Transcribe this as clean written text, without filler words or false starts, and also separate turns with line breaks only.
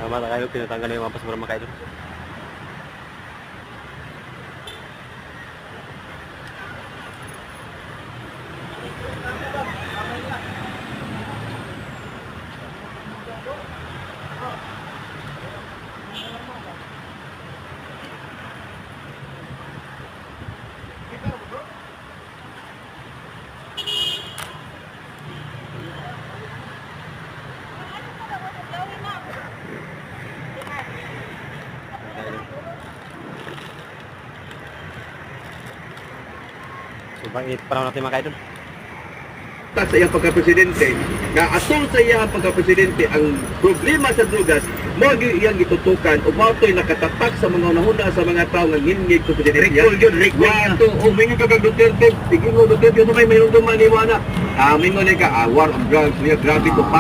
Tama na kayo, pinatanggal na yung mga basura mga kaidol. Sobrang init pa natin mga kaidol.
Sa iyang pagka-presidente, nga atol sa iyang pagka-presidente, ang problema sa drugas, mo iyang gitutukan, o mauto'y nakatatak sa mga unahuna sa mga tao nga ngingig sa presidente. Recall yun, recall. Wato, umingi ka kag Duterte, tigin mo Duterte, ito may mayroong dumaniwana. Mingon ka, war on drugs, grabe to.